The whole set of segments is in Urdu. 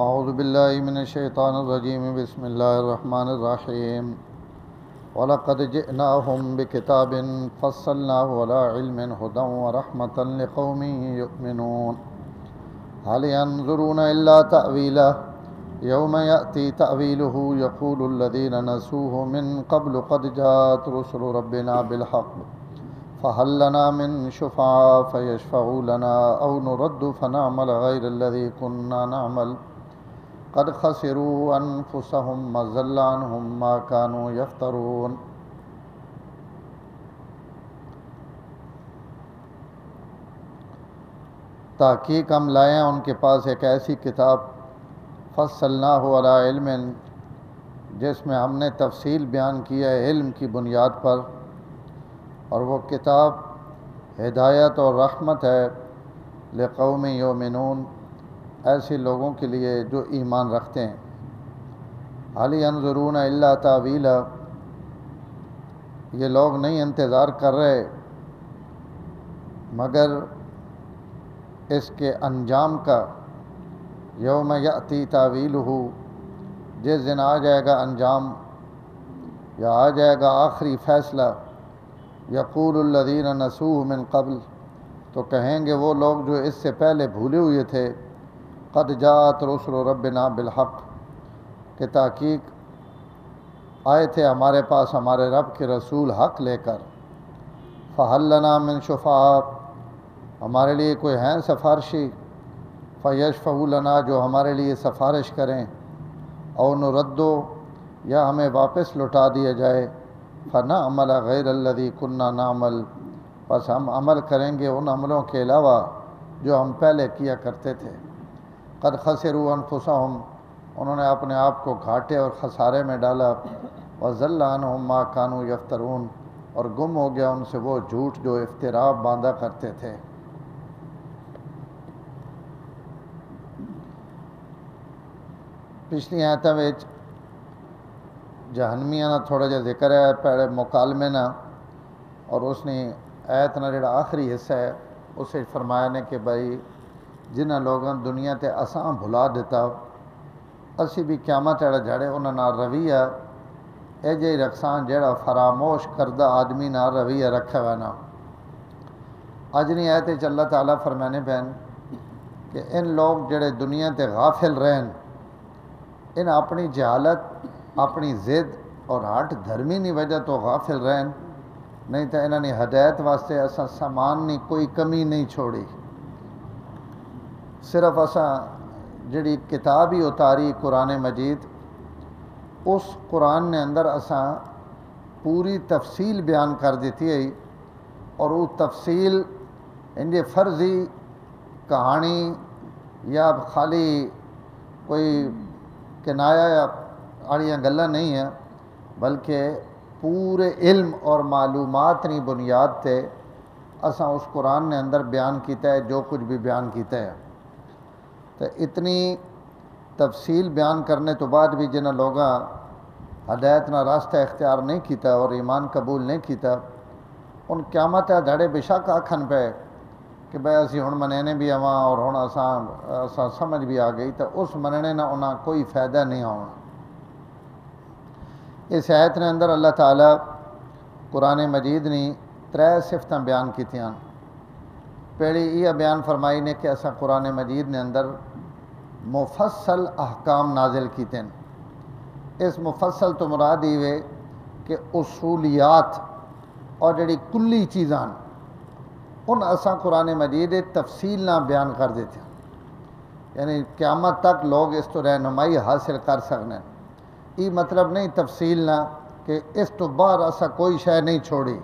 اعوذ باللہ من الشیطان الرجیم بسم اللہ الرحمن الرحیم وَلَقَدْ جِئْنَاهُمْ بِكِتَابٍ فَصَّلْنَاهُ عَلَىٰ عِلْمٍ هُدًى وَرَحْمَةً لِقَوْمٍ يُؤْمِنُونَ هَلْ يَنظُرُونَ إِلَّا تَأْوِيلَهُ يَوْمَ يَأْتِي تَأْوِيلُهُ يَقُولُ الَّذِينَ نَسُوهُ مِن قَبْلُ قَدْ جَاءَتْ رُسُلُ رَبِّنَا بِالْحَقِّ فَهَلْ لَنَا مِن شُفَعَاءَ فَيَشْفَعُوا لَنَا أَوْ نُرَدُّ فَنَعْمَلَ غَيْرَ الَّذِي كُنَّا نَعْمَلُ قد خسروا انفسهم وضل عنهم ما كانوا يفترون۔ تحقیق ہم لائے ہیں ان کے پاس ایک ایسی کتاب فصلناہ علی علم، جس میں ہم نے تفصیل بیان کی ہے علم کی بنیاد پر، اور وہ کتاب ہدایت اور رحمت ہے لقوم یؤمنون، ایسے لوگوں کے لیے جو ایمان رکھتے ہیں۔ هل ينظرون الا تاویلہ، یہ لوگ نہیں انتظار کر رہے مگر اس کے انجام کا، یوم یأتی تاویلہ، جس دن آ جائے گا انجام یا آ جائے گا آخری فیصلہ۔ یقول الذین نسوہ من قبل، تو کہیں گے وہ لوگ جو اس سے پہلے بھولے ہوئے تھے، قد جاءت رسل ربنا بالحق، کہ تحقیق آئے تھے ہمارے پاس ہمارے رب کے رسول حق لے کر۔ فہل لنا من شفعاء، ہمارے لیے کوئی ہیں سفارشی، فیشفعوا لنا، جو ہمارے لیے سفارش کریں، او نردو، یا ہمیں واپس لوٹا دیا جائے، فنعمل غیر الذی کنا نعمل، بس ہم عمل کریں گے ان عملوں کے علاوہ جو ہم پہلے کیا کرتے تھے۔ قد خسروا انفسهم، انہوں نے اپنے آپ کو گھاٹے اور خسارے میں ڈالا، وضل عنہم ما كانوا یفترون، اور گم ہو گیا ان سے وہ جھوٹ جو افتراء باندھا کرتے تھے۔ پچھلی آیتاں وچ جہنمیاں دا تھوڑا جہا ذکر ہے پہلے مکالمے نا، اور اس نے آیت نا جڑا آخری حصہ ہے اسے فرمایا نے کہ بھائی جنہاں لوگاں دنیا تے اساں بھلا دیتا، اسی بھی قیامت والے جھڑے انہاں نال رویہ اے جے رکھساں جڑا فراموش کردہ آدمی نال رویہ رکھا ہوا نا۔ اجنی آیت وچ اللہ تعالیٰ فرمانے پین کہ ان لوگ جڑے دنیا تے غافل رہن، ان اپنی جہالت، اپنی ضد اور ہٹ دھرمی کی وجہ تو غافل رہن، نہیں تو انہوں نے ہدایت واسطے اساں سامان نہیں کوئی کمی نہیں چھوڑی، صرف اساں جڑی کتاب ہی اتاری قرآن مجید، اس قرآن نے اندر اساں پوری تفصیل بیان کر دیتی ہے، اور وہ تفصیل انجے فرضی کہانی یا خالی کوئی کنایا یا آڑیاں گلاں نہیں ہیں، بلکہ پورے علم اور معلومات نی بنیاد تے اساں اس قرآن نے اندر بیان کیتا ہے جو کچھ بھی بیان کیتا ہے۔ تو اتنی تفصیل بیان کرنے تو بعد بھی جنہاں لوگاں ہدایت نہ راستہ اختیار نہیں کیتا اور ایمان قبول نہیں کیتا، ان قیامت دھڑے بے شک آکھن پہ کہ بھائی اسی ہن منینے بھی آواں اور ہن اساں سمجھ بھی آ گئی، تو اس مننے نہ انہاں کوئی فائدہ نہیں ہونا۔ اس آیت نے اندر اللہ تعالیٰ قرآن مجید نے 3 صفتاں بیان کیتیاں۔ پہلی یہ بیان فرمائی نے کہ اساں قرآن مجید نے اندر مفصل احکام نازل کیتے ہیں۔ اس مفصل تو مراد یہ ہے کہ اصولیات اور جڑی کلی چیزاں ان اساں قرآن مجید تفصیل نہ بیان کر دیتے ہیں، یعنی قیامت تک لوگ اس تو رہنمائی حاصل کر سکنے۔ یہ مطلب نہیں تفصیل نہ کہ اس تو بعد اساں کوئی شے نہیں چھوڑی،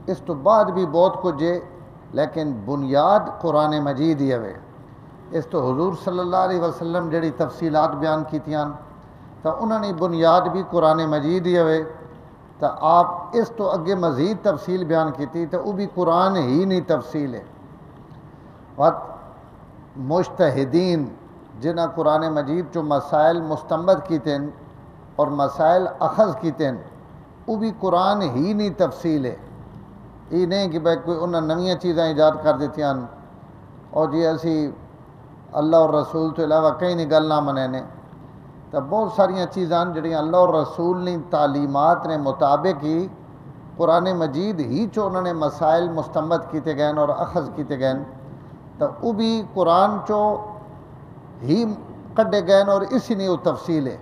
اس تو بعد بھی بہت کچھ ہے، لیکن بنیاد قرآن مجید ہی ہے۔ اس تو حضور صلی اللہ علیہ وسلم جڑی تفصیلات بیان کیتیاں تو انہوں نے بنیاد بھی قرآن مجید ہی ہے، تو آپ اس تو اگے مزید تفصیل بیان کیتی تو وہ بھی قرآن ہی نہیں تفصیل ہے۔ وقت مجتہدین جنہاں قرآن مجید جو مسائل مستنبط کیتے ہیں اور مسائل اخذ کیتے ہیں، وہ بھی قرآن ہی نہیں تفصیل ہے۔ یہ نہیں کہ بھائی کوئی انہاں نویاں چیزاں ایجاد کر دیتی ہیں اور جی اسی اللہ اور رسول تو علاوہ کہیں نہیں گل نہ منینے، تو بہت ساریاں چیزاں جڑیاں اللہ اور رسول نے تعلیمات نے مطابق ہی قرآن مجید ہی چو انہوں نے مسائل مستمد کیتے گئے اور اخذ کیتے گئے، تو وہ بھی قرآن چو ہی کڈے گئے اور اسی نے وہ تفصیل ہے۔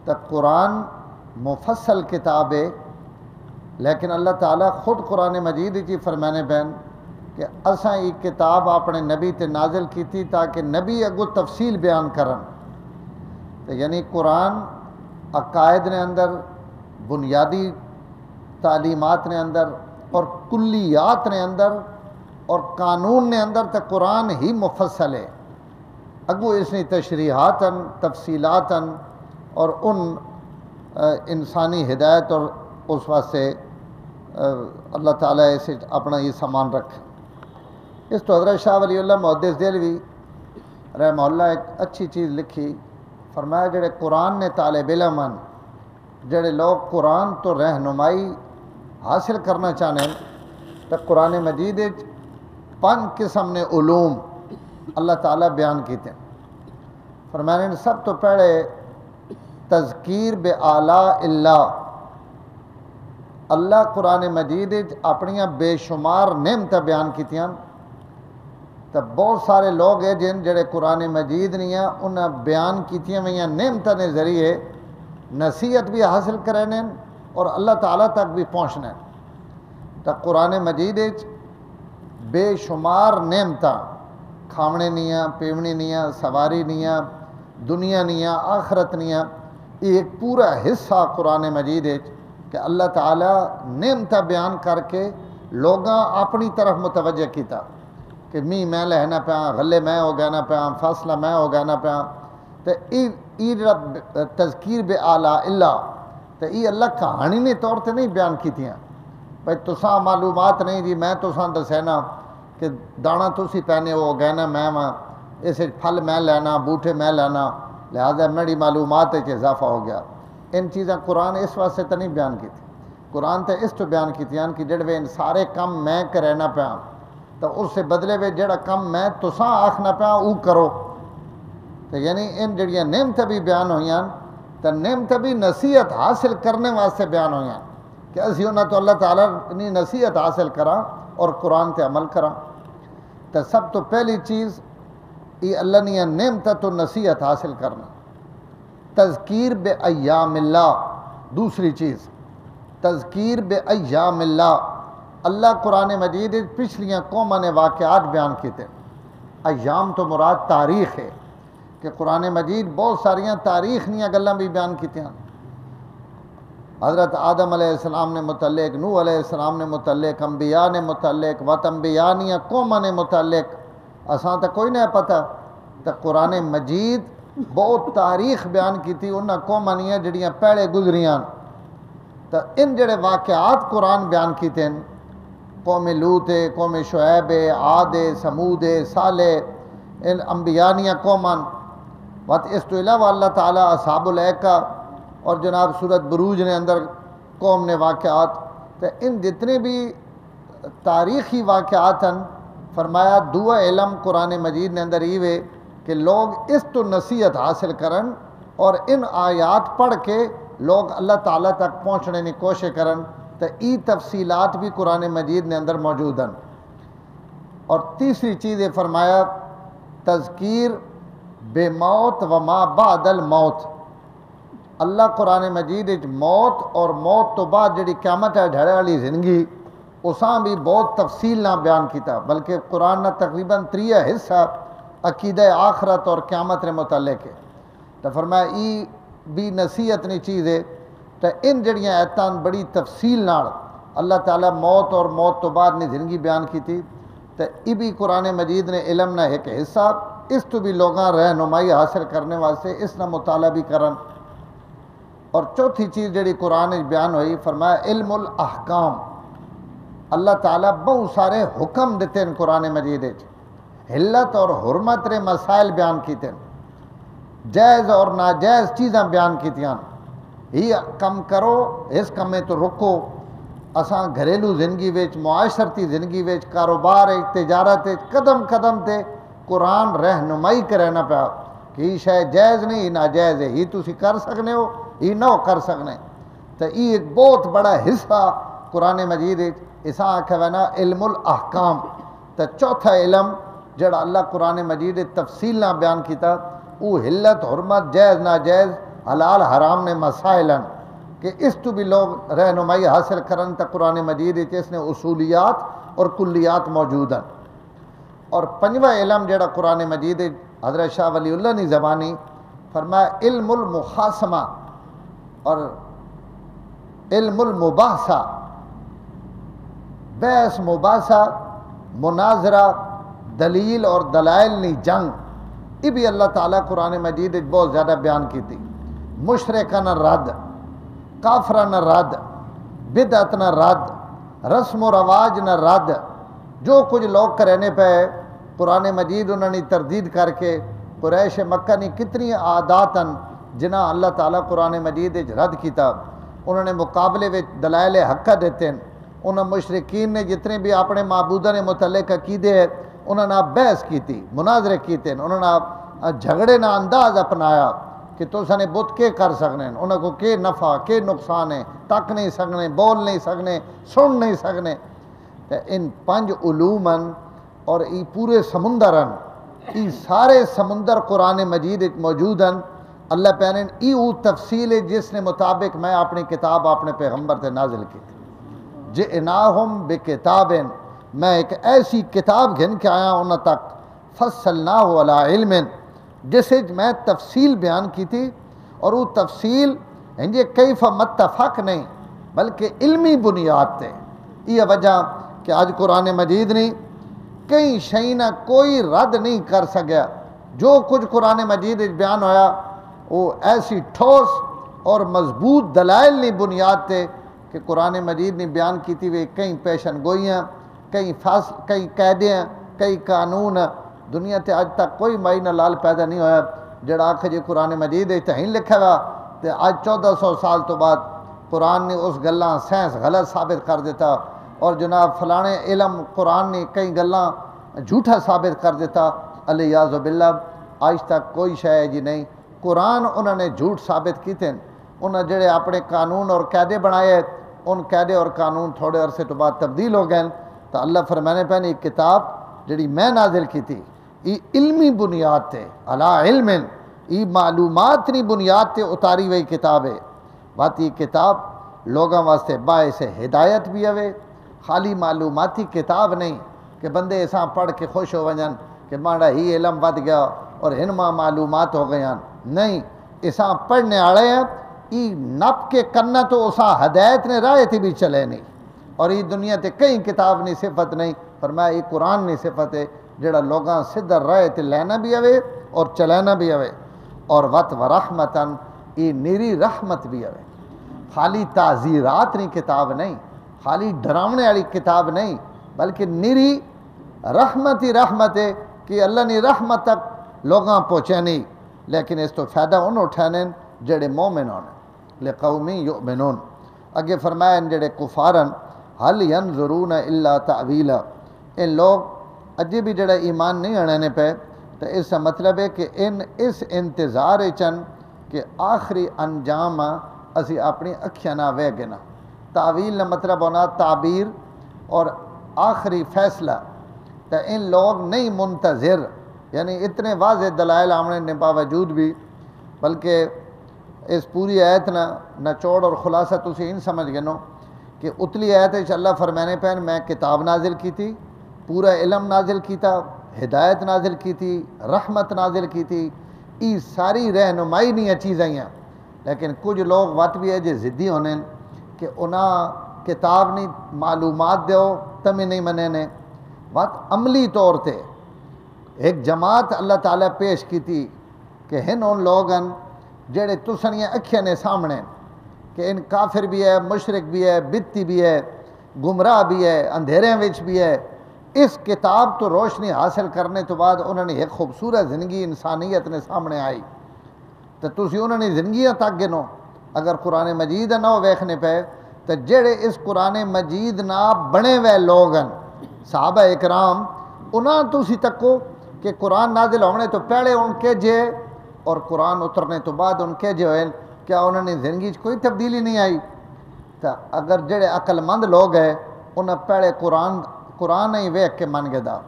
تو قرآن مفصل کتاب ہے، لیکن اللہ تعالیٰ خود قرآن مجید ہی فرمانے بین کہ اساں یہ کتاب اپنے نبی تے نازل کی تھی تاکہ نبی اگو تفصیل بیان کرن۔ تو یعنی قرآن عقائد نے اندر، بنیادی تعلیمات نے اندر اور کلیات نے اندر اور قانون نے اندر تو قرآن ہی مفصل ہے، اگو اس نے تشریحاتاً تفصیلاتاً اور ان انسانی ہدایت اور اس واسطے اللہ تعالیٰ اسے اپنا یہ سامان رکھے۔ اس تو حضرت شاہ ولی اللہ محدث دہلوی رحمہ اللہ ایک اچھی چیز لکھی، فرمایا جڑے قرآن نے طالب علم ہیں، جڑے لوگ قرآن تو رہنمائی حاصل کرنا چاہنے تو قرآن مجید 5 قسم نے علوم اللہ تعالیٰ بیان کیتے ہیں۔ فرمایا سب تو پہلے تذکیر بے آلاء اللہ، اللہ قرآن مجید اپنیاں بے شمار نعمتیں بیان کیتیاں، تو بہت سارے لوگ ہیں جڑے قرآن مجید نہیں ہیں انہیں بیان کیتیاں ہوئیاں نعمتوں کے ذریعے نصیحت بھی حاصل کرنے اور اللہ تعالیٰ تک بھی پہنچنے۔ تو قرآن مجید بے شمار نعمتاں، کھاونے نہیں، پیونے نہیں، سواری نہیں، دنیا نہیں، آخرت نہیں، یہ ایک پورا حصہ قرآن مجید کہ اللہ تعالیٰ نعمتاں بیان کر کے لوگاں اپنی طرف متوجہ کیتا کہ میں لہنا پیا، غلے میں ہو گانا پیا، فاصلہ میں ہو گانا پیا، تو یہ تذکیر بے آلاء اللہ، تو یہ اللہ کہانی نے طور تے نہیں بیان کیتیاں بھائی تساں معلومات نہیں جی میں تساں دسینا کہ دانا تسی پہنے ہو گہنا میں وہاں اسے پھل میں لینا بوٹے میں لینا لہذا میری معلومات اضافہ ہو گیا۔ ان چیزاں قرآن اس واسطے تو نہیں بیان کی تھی، قرآن تے اس تو بیان کیتیاں کہ جڑے ان سارے کم میں کرینا پیا تو اس سے بدلے میں جڑا کم میں تساں آکھنا پیا وہ کرو۔ تو یعنی ان جڑیاں نعمتیں بھی بیان ہوئیاں تو نعمتیں بھی نصیحت حاصل کرنے واسطے بیان ہوئیاں کہ اسی انہاں تو اللہ تعالیٰ نے نصیحت حاصل کرا اور قرآن تے عمل کرا۔ تو سب تو پہلی چیز یہ اللہ نے نعمتیں تو نصیحت حاصل کرنا، تذکیر بے ایام اللہ۔ دوسری چیز تذکیر بے ایام اللہ، اللہ قرآن مجید پچھلیاں قوموں نے واقعات بیان کیتے، ایام تو مراد تاریخ ہے کہ قرآن مجید بہت ساریاں تاریخ نیاں گلاں بھی بیان کیتیاں، حضرت آدم علیہ السلام نے متعلق، نوح علیہ السلام نے متعلق، انبیاء نے متعلق، وت انبیاء نیاں قوموں نے متعلق، اساں تو کوئی نہیں پتہ، تو قرآن مجید بہت تاریخ بیان کی تھی انہاں قوماں نیاں جڑیاں پہلے گزریاں، تو ان جڑے واقعات قرآن بیان کیتے ہیں قوم لوط ہے، قوم شعیب ہے، عاد ہے، سمود ہے، صالح، ان انبیاء نیاں قوماں، وت اس تو علاوہ اللہ تعالیٰ اصحاب الایکہ اور جناب سورت بروج نے اندر قوم نے واقعات، تو ان جتنے بھی تاریخی واقعات ہیں فرمایا دعا علم قرآن مجید نے اندر یہ ہے کہ لوگ اس تو نصیحت حاصل کرن اور ان آیات پڑھ کے لوگ اللہ تعالیٰ تک پہنچنے کی کوشش کرن، تو ای تفصیلات بھی قرآن مجید نے اندر موجود ہیں۔ اور تیسری چیز یہ فرمایا تذکیر بے موت و ما بعد الموت، اللہ قرآن مجید موت اور موت تو بعد جڑی قیامت ہے ڈھڑے والی زندگی اساں بھی بہت تفصیل نہ بیان کیتا، بلکہ قرآن نہ تقریباً 3 حصہ عقیدہ آخرت اور قیامت نے متعلق ہے، تو فرمایا ای بھی نصیحت نہیں چیز ہے، تو ان جڑیاں ایتاں بڑی تفصیل نال اللہ تعالیٰ موت اور موت تو بعد نے زندگی بیان کی تھی، تو یہ بھی قرآن مجید نے علم نہ ایک حصہ، اس تو بھی لوگاں رہنمائی حاصل کرنے واسطے اس نہ مطالعہ بھی کرن۔ اور چوتھی چیز جڑی قرآن بیان ہوئی فرمایا علم الاحکام، اللہ تعالیٰ بہت سارے حکم دیتے ہیں قرآن مجید، حلت اور حرمت رے مسائل بیان کیتے ہیں، جائز اور ناجائز چیزاں بیان کیتیاں، ہی کم کرو اس کم میں تو رکو، اساں گھریلو زندگی ویچ، معاشرتی زندگی ویچ، کاروبار تجارت قدم قدم تے قرآن رہنمائی کرنا پیا کہ یہ شاید جائز نہیں، یہ ناجائز ہے، یہ تسی کر سکنے ہو، یہ نہ کر سکنے۔ تو یہ ایک بہت بڑا حصہ قرآن مجید اسا آکھا نا علم الاحکام۔ تو چوتھا علم جڑا اللہ قرآن مجید تفصیل نہ بیان کیتا وہ حلت حرمت جائز ناجائز حلال حرام نے مسائل ہیں کہ اس تو بھی لوگ رہنمائی حاصل کرن تا قرآن مجید اس نے اصولیات اور کلیات موجود ہیں۔ اور پنجواں علم جڑا قرآن مجید حضرت شاہ ولی اللہ نے زبانی فرمایا علم المخاصمہ اور علم المباحثہ، بحث مباحثہ مناظرہ دلیل اور دلائل نی جنگ، یہ بھی اللہ تعالیٰ قرآن مجید بہت زیادہ بیان کی تھی۔ مشرکانہ رد، کافرانہ رد، بدعت نہ رد، رسم و رواج نہ رد، جو کچھ لوگ کرنے پہ قرآن مجید انہوں نے تردید کر کے قریش مکہ نے کتنی عادات جنہ اللہ تعالیٰ قرآن مجید رد کیتا، انہوں نے مقابلے میں دلائل حقہ دیتے ہیں۔ انہوں مشرکین نے جتنے بھی اپنے معبودہ نے متعلق عقیدے ہیں انہوں نے بحث کی تھی، مناظرے کیتے ہیں، انہوں نے جھگڑے نہ انداز اپنایا کہ تو سنے بت کے کر سکنے، انہوں کو کے نفع کے نقصان ہے، تک نہیں سکنے، بول نہیں سکنے، سن نہیں سکنے۔ ان 5 علومن اور یہ پورے سمندرن، یہ سارے سمندر قرآن مجید موجود ہیں۔ اللہ پہنے ای او تفصیل ہے جس نے مطابق میں اپنی کتاب اپنے پیغمبر تے نازل کی تھی۔ جئناہم بکتابن، میں ایک ایسی کتاب گھن کے آیا انہوں تک، فصلناہ علی علم، جسے میں تفصیل بیان کی تھی، اور وہ تفصیل ہنجے کیف متفق نہیں بلکہ علمی بنیاد تے۔ یہ وجہ کہ آج قرآن مجید نہیں کئی شئینہ کوئی رد نہیں کر سکیا، جو کچھ قرآن مجید بیان ہویا وہ ایسی ٹھوس اور مضبوط دلائل نہیں بنیاد تے کہ قرآن مجید نے بیان کی تھی وہ کئی پیشن گوئیاں، کئی قیدیں، کئی قانون۔ دنیا تے آج تک کوئی معینہ لال پیدا نہیں ہویا جڑا آکھے جی قرآن مجید تہیں لکھا ہوا تے آج 1400 سال تو بعد قرآن نے اس گلاں سائنس غلط ثابت کر دیتا، اور جناب فلانے علم قرآن نے کئی گلاں جھوٹا ثابت کر دیتا، الیاذ باللہ۔ آج تک کوئی شے جی نہیں، قرآن انہوں نے جھوٹ ثابت کیتے ہیں۔ انہوں نے جڑے اپنے قانون اور قاعدے بنائے، ان قاعدے اور قانون تھوڑے عرصے تو بعد تبدیل ہو گئے۔ تو اللہ فرمانے پہ ایک کتاب جڑی میں نازل کی تھی یہ علمی بنیاد تے، علی علم، یہ معلومات نی بنیاد تے اتاری ہوئی کتاب ہے۔ بات یہ کتاب لوگوں واسطے باعث ہدایت بھی ہوئے، خالی معلوماتی کتاب نہیں کہ بندے ایسا پڑھ کے خوش ہو وجن کہ ماڑا ہی علم ود گیا اور ہنما معلومات ہو گئے، نہیں، ایسا پڑھنے آڑے ہیں یہ نپ کے کرنا تو اسا ہدایت نے رائے تھی بھی چلے نہیں، اور یہ دنیا تے کئی کتاب نہیں صفت نہیں، فرمایا یہ قرآن نہیں صفت ہے جڑا لوگاں صدر رائے تے لینا بھی ہوئے اور چلانا بھی ہوئے، اور وط و رحمتاً یہ نیری رحمت بھی ہوئے۔ خالی تعزیرات نہیں کتاب نہیں، خالی ڈراونے والی کتاب نہیں، بلکہ نیری رحمت ہی رحمت ہے کہ اللہ نے رحمت تک لوگاں پہنچے نہیں، لیکن اس تو فائدہ انہوں اٹھانے جڑے مومن ہونے، لقومی یؤمنون۔ اگے فرمایا ان جڑے کفارن حل ینظرون الا تعویلا، ان لوگ اجے بھی جڑا ایمان نہیں آنے پہ، تو اس کا مطلب ہے کہ ان اس انتظار چن کہ آخری انجام اسی اپنی اکھیاں نہ وے گنا۔ تعویل نہ مطلب ہونا تعبیر اور آخری فیصلہ، تو ان لوگ نہیں منتظر، یعنی اتنے واضح دلائل آمنے نے باوجود بھی، بلکہ اس پوری آیت نہ چوڑ اور خلاصہ تسی ان سمجھ گنو کہ اتلی آیت ہے اللہ فرمانے پہن میں کتاب نازل کی تھی، پورا علم نازل کی تھا، ہدایت نازل کی تھی، رحمت نازل کی تھی، یہ ساری رہنمائی نہیں چیزیں ہیں، لیکن کچھ لوگ وقت بھی ہے جو ضدی ہونے کہ انہاں کتاب نہیں معلومات دیو تمہیں نہیں منے نے، وقت عملی طور تے ایک جماعت اللہ تعالیٰ پیش کی تھی کہ ہن ان لوگن جڑے تسنیاں اکھیاں نے سامنے کہ ان کافر بھی ہے، مشرک بھی ہے، بدتی بھی ہے، گمراہ بھی ہے، اندھیریں وچ بھی ہے، اس کتاب تو روشنی حاصل کرنے تو بعد انہوں نے ایک خوبصورت زندگی انسانیت نے سامنے آئی، تو تسی انہوں نے زندگیاں تک گنو، اگر قرآن مجید نہ ہو ویکھنے پہ تو جڑے اس قرآن مجید نہ بنے ہوئے لوگن صحابہ اکرام انہاں تسی تکو کہ قرآن نازل ہونے تو پہلے ان کے جے اور قرآن اترنے تو بعد ان کے جو ہے کیا انہوں نے زندگی کوئی تبدیلی نہیں آئی؟ تو اگر جڑے عقل مند لوگ ہیں انہیں پہلے قرآن ہی ویکھ کے من گئے دا.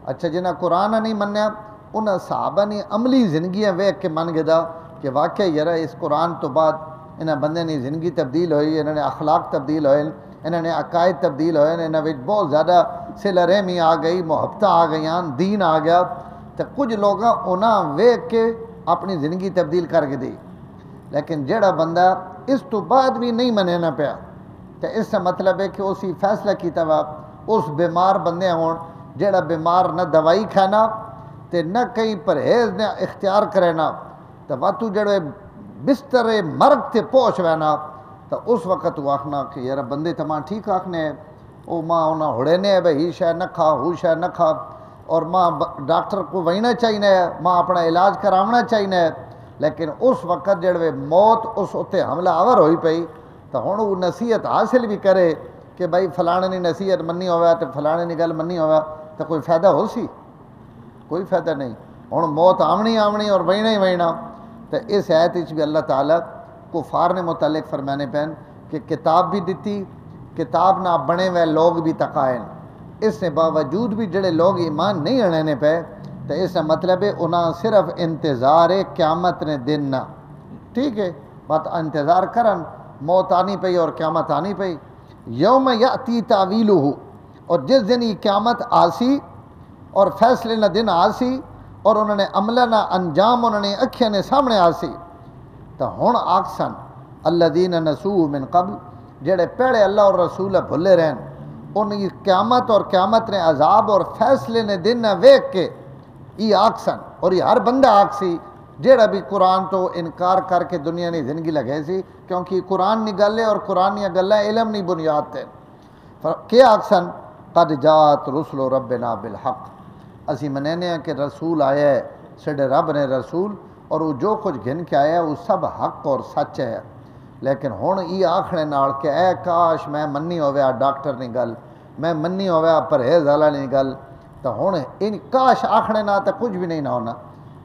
اچھا جنہیں قرآن نہیں منیا انہیں صحابہ نے عملی زندگیاں ویکھ کے من گئے دا کہ واقعی یار اس قرآن تو بعد انہیں بندے نے زندگی تبدیل ہوئی، انہوں نے اخلاق تبدیل ہوئے، انہوں نے عقائد تبدیل ہوئے، انہوں نے بہت زیادہ صلہ رحمی آ گئی، محبتیں آ گئیاں، دین آ گیا. تو کچھ لوگ انہیں ویکھ کے اپنی زندگی تبدیل کر کے دی. لیکن جڑا بندہ اس تو بعد بھی نہیں مننا پیا تو اس سے مطلب ہے کہ اسی فیصلہ کیتا ہوا اس بیمار بندے ہون جڑا بیمار نہ دوائی کھانا تے نہ کہیں پرہیز نہ اختیار کرنا تو واتو جڑے بستر مرگ تے پہنچ وینا تو اس وقت وہ آخنا کہ یار بندے تو ماں ٹھیک آخنے ہے وہ ماں انہیں ہڑینے ہے بھائی شاید نہ کھا وہ شاید نہ کھا اور ماں ڈاکٹر کو وہینا چاہیے ہے، ماں اپنا علاج کراونا چاہیے ہے. لیکن اس وقت جڑے موت اس اتنے حملہ آور ہوئی پئی تو ہوں وہ نصیحت حاصل بھی کرے کہ بھائی فلانے نے نصیحت منی ہوا تو فلانے نے گل منی ہوا تو کوئی فائدہ ہو سی؟ کوئی فائدہ نہیں. ہوں موت آمنی اور وہینا ہی وہینا. تو اس آیت بھی اللہ تعالیٰ کفار نے متعلق فرمانے پہن کہ کتاب بھی دیتی، کتاب نہ بنے ہوئے لوگ بھی تقائن. اس سے باوجود بھی جڑے لوگ ایمان نہیں آنے پہ تو اس کا مطلب ہے انہاں صرف انتظار قیامت نے دن نہ ٹھیک ہے بات انتظار کرن موت آنی پئی اور قیامت آنی پئی. یوم یاتی تعویلہ اور جس دن یہ قیامت آسی اور فیصلے نہ دن آسی اور انہوں نے عملہ نہ انجام انہوں نے اکھیاں نے سامنے آسی تو ہن آکسن الذین نسوا من قبل جڑے پہلے اللہ اور رسول بھلے رہن ان کی قیامت اور قیامت نے عذاب اور فیصلے نے دن نہ ویکھ کے یہ آکسن اور یہ ہر بندہ آکسی جیڑا بھی قرآن تو انکار کر کے دنیا نے زندگی لگے سی کیونکہ قرآن نہیں گل ہے اور قرآن نہیں گل ہے علم نہیں بنیاد تے کیا آکسن قد جات رسل ربنا بالحق اسی منینے ہیں کہ رسول آیا ہے سڈے رب نے رسول اور وہ جو کچھ گھن کے آیا ہے وہ سب حق اور سچ ہے. لیکن ہن یہ آکھنے نال کہ اے کاش میں منی ہویا ڈاکٹر نہیں گل میں منی ہویا پرہیز والا نہیں گل تو ہن ان کاش آکھنے نہ تو کچھ بھی نہیں نہ ہونا.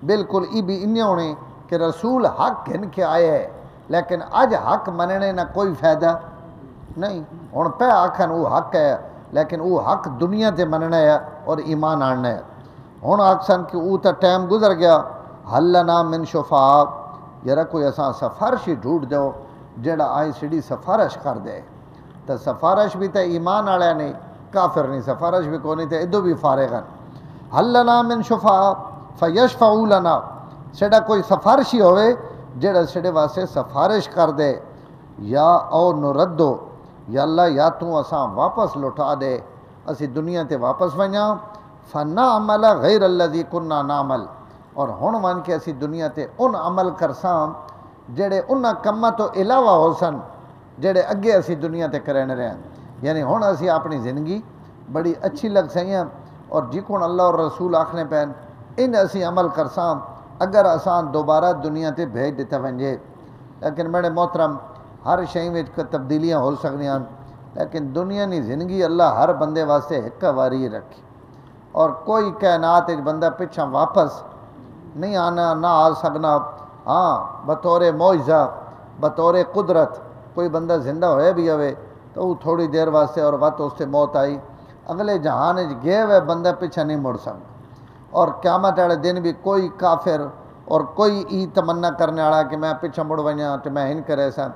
بالکل یہ بھی انہیں ہونے کہ رسول حق گھن کے آئے ہے لیکن اج حق مننے نہ کوئی فائدہ نہیں. ہن پہ آکھن وہ حق ہے لیکن وہ حق دنیا تے مننا ہے اور ایمان آننا ہے. ہن آکھسن کہ وہ تو ٹائم گزر گیا حل لنا من شفاء یار کوئی اساں سفارش ہی ڈھونڈ دو جڑا آئی سیڑھی سفارش کر دے. تو سفارش بھی تو ایمان والا نہیں کافر نہیں سفارش بھی کوئی نہیں تو ادو بھی فارغ ہیں. حل لنا من شفاء فیشفعوا لنا سیڑا کوئی سفارشی ہوئے جڑا سیڑے واسطے سفارش کر دے یا او نردو یا اللہ یا تو اساں واپس لٹا دے اسی دنیا تے واپس ونجاں فنعمل غیر الذی کنا نعمل اور ہن ون کے اسی دنیا تے ان عمل کرساں جڑے انہاں کماں تو علاوہ ہو سن جڑے اگے اسی دنیا تے کرنے رہے ہیں. یعنی ہن اسی اپنی زندگی بڑی اچھی لگ سائیں اور جکن اللہ اور رسول آکھنے پین ان اسی عمل کرساں اگر اساں دوبارہ دنیا تے بھیج دیتا ونجے. لیکن میرے محترم ہر شئی وچ تبدیلیاں ہو سکدیاں لیکن دنیا کی زندگی اللہ ہر بندے واسطے ایک واری رکھی اور کوئی کائنات بندہ پچھا واپس نہیں آنا نہ آ سکنا. ہاں بطور معجزہ بطور قدرت کوئی بندہ زندہ ہوئے بھی ہوئے تو وہ تھوڑی دیر واسطے اور وقت اس سے موت آئی اگلے جہان گئے ہوئے بندہ پیچھے نہیں مڑ سکتا. اور قیامت والے دن بھی کوئی کافر اور کوئی ای تمنا کرنے والا کہ میں پیچھے مڑ ونجاں تو میں ہن کرے سا.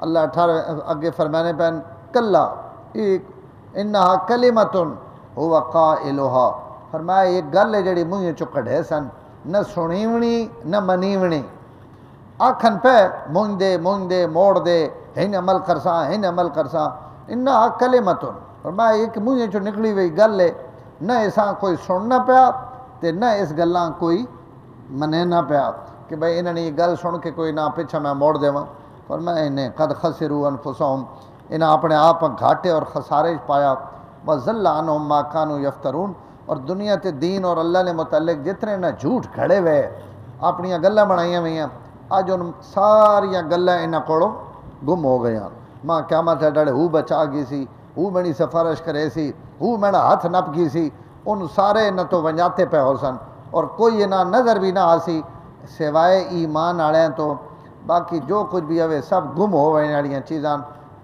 اللہ 18 اگے فرمانے پین کلا ایک انہا کلمتن ہوا قائلہا فرمایا ایک گل ہے جڑی منہ چو کڈھے سن نہ سنیونی نہ منیونی آکھن پہ مونج دے موڑ دے ہن عمل کرساں انہا کلمتن فرمایا ایک منہ چو نکلی ہوئی گل ہے نہ اساں کوئی سننا پیا تے نہ اس گلاں کوئی منینا پیا کہ بھئی انہوں نے یہ گل سن کے کوئی نہ پیچھا میں موڑ دیواں. فرمایا انہیں قد خسروا انفسہم انہیں اپنے آپ گھاٹے اور خسارے پایا وضل عنہم ما کانوا یفترون اور دنیا تے دین اور اللہ نے متعلق جتنے نہ جھوٹ کھڑے ہوئے اپنی گلاں بنائیاں ہوئیاں اج ان ساریاں گلاں انہاں کولوں گم ہو گئیاں. ماں قیامت ڈڑے ہو بچا گئی سی وہ بڑی سفارش کرے سی وہ میرا ہاتھ نپ گئی سی ان سارے نہ تو ونجاتے پہ ہو سن اور کوئی یہ نہ نظر بھی نہ آسی سوائے ایمان والے تو باقی جو کچھ بھی ہوئے سب گم ہونے والی چیزاں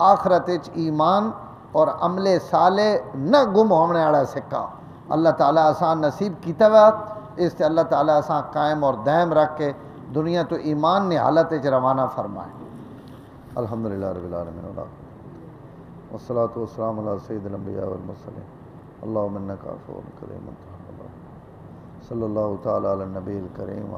آخرت ایمان اور عمل صالح نہ گم ہونے والا سکہ اللہ تعالیٰ آسان نصیب کیتا ہوا اس سے اللہ تعالیٰ آسان قائم اور دائم رکھ کے دنیا تو ایمان نے حالت روانہ فرمائے الحمدللہ رب العالمین والصلاة والسلام علی سید الانبیاء والمرسلین اللہم انک عفو کریم صلی اللہ تعالیٰ علی النبی الکریم